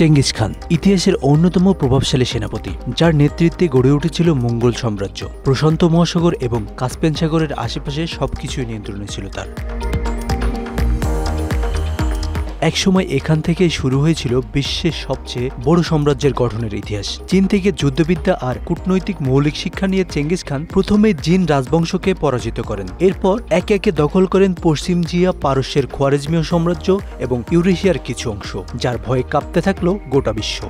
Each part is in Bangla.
চেঙ্গিস খান ইতিহাসের অন্যতম প্রভাবশালী সেনাপতি, যার নেতৃত্বে গড়ে উঠেছিল মঙ্গল সাম্রাজ্য। প্রশান্ত মহাসাগর এবং কাস্পিয়ান সাগরের আশেপাশে সবকিছুই নিয়ন্ত্রণে ছিল তার। একসময় এখান থেকেই শুরু হয়েছিল বিশ্বের সবচেয়ে বড় সাম্রাজ্যের গঠনের ইতিহাস। চীন থেকে যুদ্ধবিদ্যা আর কূটনৈতিক মৌলিক শিক্ষা নিয়ে চেঙ্গিস খান প্রথমে জিন রাজবংশকে পরাজিত করেন। এরপর একে একে দখল করেন পশ্চিম জিয়া, পারস্যের খোয়ারেজমীয় সাম্রাজ্য এবং ইউরেশিয়ার কিছু অংশ, যার ভয়ে কাঁপতে থাকলো গোটা বিশ্ব।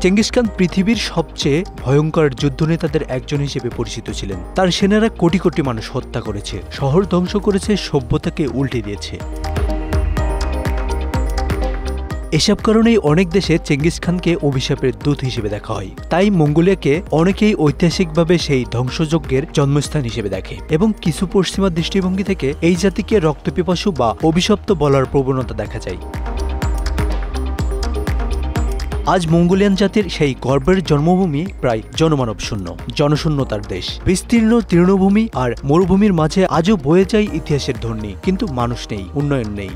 চেঙ্গিস খান পৃথিবীর সবচেয়ে ভয়ঙ্কর যুদ্ধনেতাদের একজন হিসেবে পরিচিত ছিলেন। তার সেনারা কোটি কোটি মানুষ হত্যা করেছে, শহর ধ্বংস করেছে, সভ্যতাকে উল্টে দিয়েছে। এসব কারণেই অনেক দেশে চেঙ্গিস খানকে অভিশাপের দূত হিসেবে দেখা হয়। তাই মঙ্গোলিয়াকে অনেকেই ঐতিহাসিকভাবে সেই ধ্বংসযজ্ঞের জন্মস্থান হিসেবে দেখে এবং কিছু পশ্চিমা দৃষ্টিভঙ্গি থেকে এই জাতিকে রক্তপিপাসু বা অভিশপ্ত বলার প্রবণতা দেখা যায়। আজ মঙ্গোলিয়ান জাতির সেই গর্বের জন্মভূমি প্রায় জনমানব শূন্য, জনশূন্যতার দেশ। বিস্তীর্ণ তৃণভূমি আর মরুভূমির মাঝে আজও বয়ে যায় ইতিহাসের ধ্বনি, কিন্তু মানুষ নেই, উন্নয়ন নেই।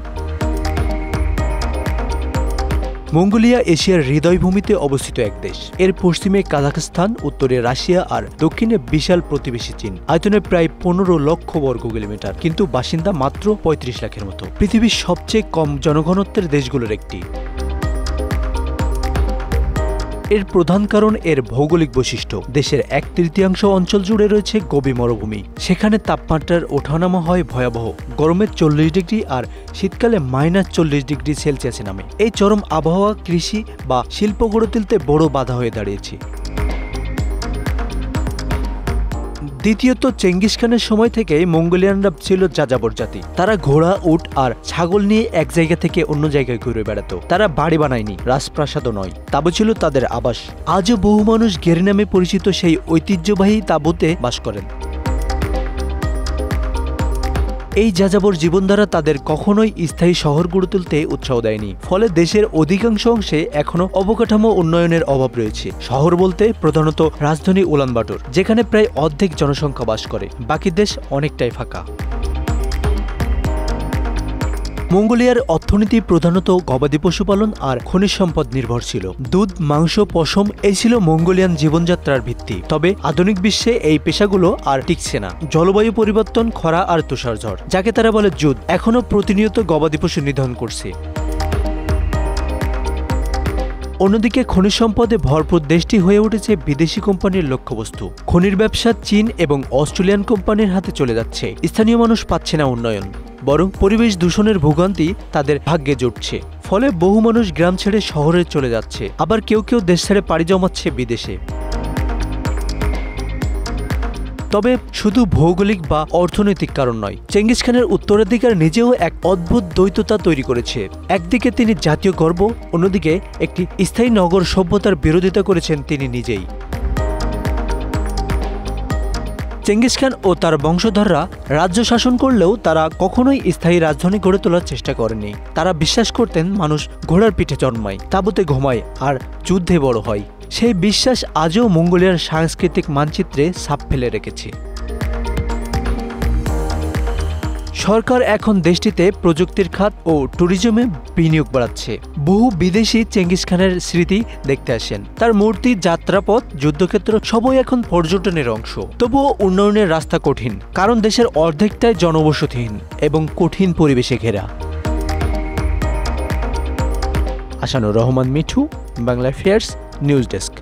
মঙ্গোলিয়া এশিয়ার হৃদয়ভূমিতে অবস্থিত এক দেশ। এর পশ্চিমে কাজাখস্তান, উত্তরে রাশিয়া আর দক্ষিণে বিশাল প্রতিবেশী চীন। আয়তনে প্রায় 15 লক্ষ বর্গ কিলোমিটার, কিন্তু বাসিন্দা মাত্র 35 লাখের মতো। পৃথিবীর সবচেয়ে কম জনঘনত্বের দেশগুলোর একটি। এর প্রধান কারণ এর ভৌগোলিক বৈশিষ্ট্য। দেশের 1/3 অঞ্চল জুড়ে রয়েছে গভীর মরুভূমি। সেখানে তাপমাত্রার ওঠানামা হয় ভয়াবহ। গরমে 40 ডিগ্রি আর শীতকালে -40 ডিগ্রি সেলসিয়াসে নামে। এই চরম আবহাওয়া কৃষি বা শিল্প গড়ে তুলতে বড় বাধা হয়ে দাঁড়িয়েছে। দ্বিতীয়ত, চেঙ্গিস খানের সময় থেকে মঙ্গোলিয়ানরা ছিল যাযাবর জাতি। তারা ঘোড়া, উট আর ছাগল নিয়ে এক জায়গা থেকে অন্য জায়গায় ঘুরে বেড়াতো। তারা বাড়ি বানায়নি, রাজপ্রাসাদও নয়, তাঁবু ছিল তাদের আবাস। আজও বহু মানুষ গেরি নামে পরিচিত সেই ঐতিহ্যবাহী তাঁবুতে বাস করেন। এই যাযাবর জীবনধারা তাদের কখনোই স্থায়ী শহর গড়ে তুলতে উৎসাহ দেয়নি। ফলে দেশের অধিকাংশ অংশে এখনো অবকাঠামো উন্নয়নের অভাব রয়েছে। শহর বলতে প্রধানত রাজধানী উলানবাটর, যেখানে প্রায় অর্ধেক জনসংখ্যা বাস করে। বাকি দেশ অনেকটাই ফাঁকা। মঙ্গোলিয়ার অর্থনীতি প্রধানত গবাদি পশুপালন আর খনিজ সম্পদ নির্ভর ছিল। দুধ, মাংস, পশম এই ছিল মঙ্গোলিয়ান জীবনযাত্রার ভিত্তি। তবে আধুনিক বিশ্বে এই পেশাগুলো আর টিকছে না। জলবায়ু পরিবর্তন, খরা আর তুষারঝড়, যাকে তারা বলে যুদ্ধ, এখনো প্রতিনিয়ত গবাদি পশু নিধন করছে। অন্যদিকে খনিজ সম্পদে ভরপুর দেশটি হয়ে উঠেছে বিদেশি কোম্পানির লক্ষ্যবস্তু। খনির ব্যবসা চীন এবং অস্ট্রেলিয়ান কোম্পানির হাতে চলে যাচ্ছে। স্থানীয় মানুষ পাচ্ছে না উন্নয়ন, বরং পরিবেশ দূষণের ভোগান্তি তাদের ভাগ্যে জুটছে। ফলে বহু মানুষ গ্রাম ছেড়ে শহরে চলে যাচ্ছে, আবার কেউ কেউ দেশ ছেড়ে পাড়ি জমাচ্ছে বিদেশে। তবে শুধু ভৌগোলিক বা অর্থনৈতিক কারণ নয়, চেঙ্গিস খানের উত্তরাধিকার নিজেও এক অদ্ভুত দ্বৈততা তৈরি করেছে। একদিকে তিনি জাতীয় গর্ব, অন্যদিকে একটি স্থায়ী নগর সভ্যতার বিরোধিতা করেছেন তিনি নিজেই। চেঙ্গিস খান ও তার বংশধররা রাজ্য শাসন করলেও তারা কখনোই স্থায়ী রাজধানী গড়ে তোলার চেষ্টা করেনি। তারা বিশ্বাস করতেন মানুষ ঘোড়ার পিঠে জন্মায়, তাঁবুতে ঘুমায় আর যুদ্ধে বড় হয়। সেই বিশ্বাস আজও মঙ্গোলিয়ার সাংস্কৃতিক মানচিত্রে ছাপ ফেলে রেখেছে। সরকার এখন দেশটিতে প্রযুক্তির খাত ও ট্যুরিজমে বিনিয়োগ বাড়াচ্ছে। বহু বিদেশি চেঙ্গিস খানের স্মৃতি দেখতে আসেন। তার মূর্তি, যাত্রাপথ, যুদ্ধক্ষেত্র সবই এখন পর্যটনের অংশ। তবুও উন্নয়নের রাস্তা কঠিন, কারণ দেশের অর্ধেকটাই জনবসতিহীন এবং কঠিন পরিবেশে ঘেরা। Asanur Rahman Mithu, Bangla affairs, news desk.